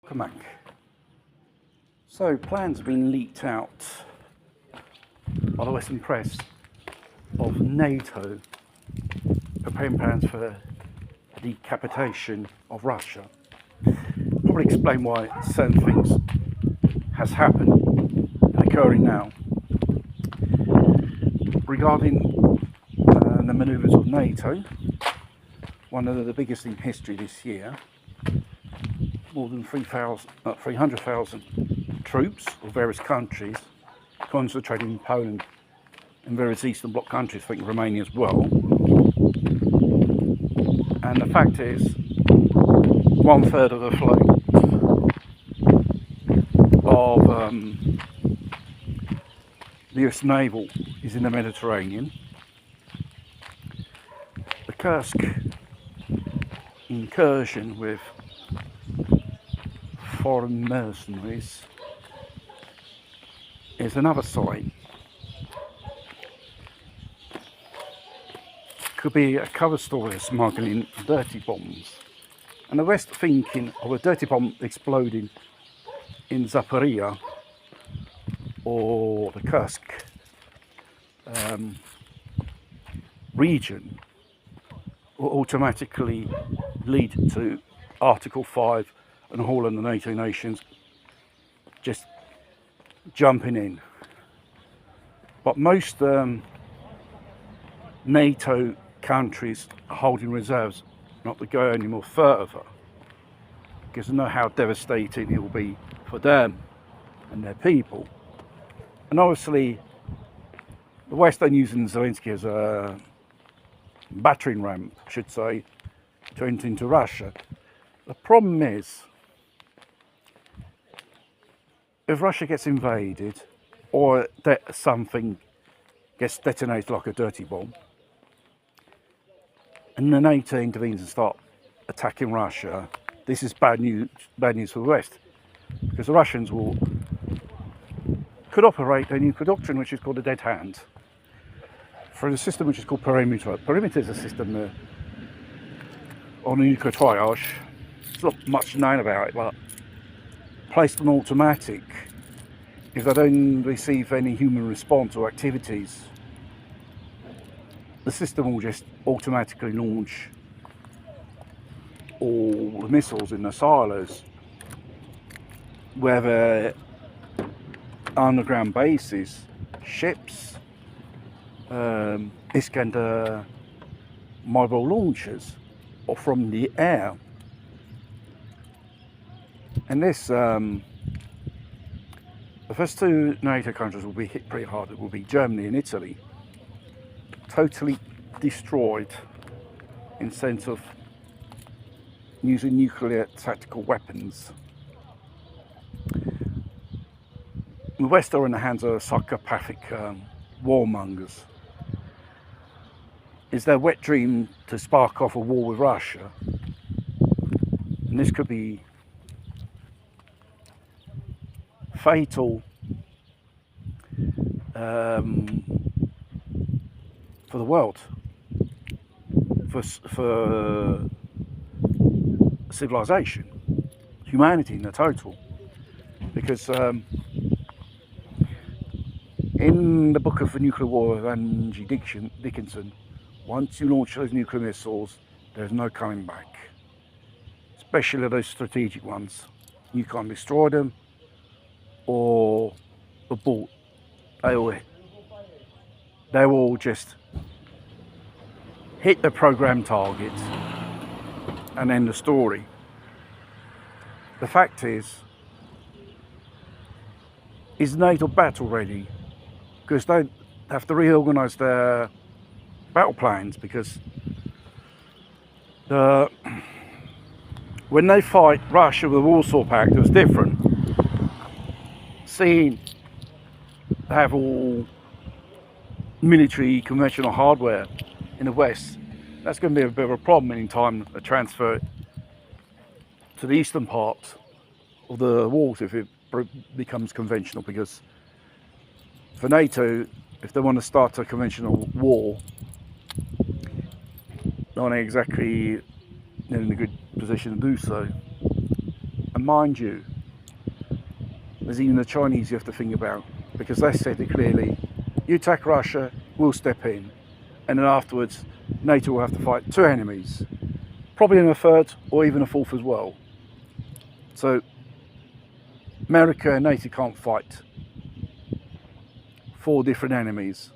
Comac. So plans have been leaked out by the Western press of NATO preparing plans for the decapitation of Russia. Probably explain why certain things has happened and occurring now. Regarding the manoeuvres of NATO, one of the biggest in history this year, more than 300,000 troops of various countries concentrated in Poland and various Eastern Bloc countries, I think Romania as well. And the fact is, 1/3 of the fleet of the US naval is in the Mediterranean. The Kursk incursion with foreign mercenaries is another sign. Could be a cover story of smuggling dirty bombs, and the West thinking of a dirty bomb exploding in Zaporizhia or the Kursk region will automatically lead to Article 5 and all of the NATO nations just jumping in. But most NATO countries are holding reserves not to go any more further, because they know how devastating it will be for them and their people. And obviously the West are using Zelensky as a battering ram, I should say, to enter into Russia. The problem is, if Russia gets invaded or that something gets detonated like a dirty bomb, and the NATO intervenes and start attacking Russia, this is bad news for the West, because the Russians could operate a nuclear doctrine which is called a dead hand through a system which is called perimeter. Perimeter is a system on a nuclear triage. There's not much known about it, but placed on automatic, if they don't receive any human response or activities, the system will just automatically launch all the missiles in the silos, whether underground bases, ships, Iskander mobile launchers, or from the air. And this, the first two NATO countries will be hit pretty hard. It will be Germany and Italy, totally destroyed in sense of using nuclear tactical weapons. The West are in the hands of psychopathic warmongers. It's their wet dream to spark off a war with Russia, and this could be fatal for the world, for civilization, humanity in the total, because in the book of the Nuclear War of Angie Dickinson, once you launch those nuclear missiles, there's no coming back, especially those strategic ones. You can't destroy them or abort. They will just hit the program target and end the story. The fact is NATO battle ready? Because they have to reorganise their battle plans, because when they fight Russia with the Warsaw Pact, it was different. Seeing they have all military conventional hardware in the West, that's going to be a bit of a problem any time they transfer it to the eastern part of the walls if it becomes conventional. Because for NATO, if they want to start a conventional war, they're not exactly in a good position to do so. And mind you, there's even the Chinese you have to think about, because they said it clearly, you attack Russia, we'll step in. And then afterwards, NATO will have to fight two enemies, probably in a third or even a fourth as well. So America and NATO can't fight four different enemies,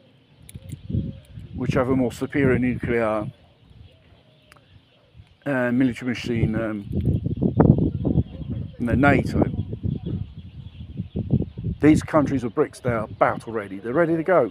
which have a more superior nuclear and military machine than NATO. These countries are BRICS, they are about already. They're ready to go.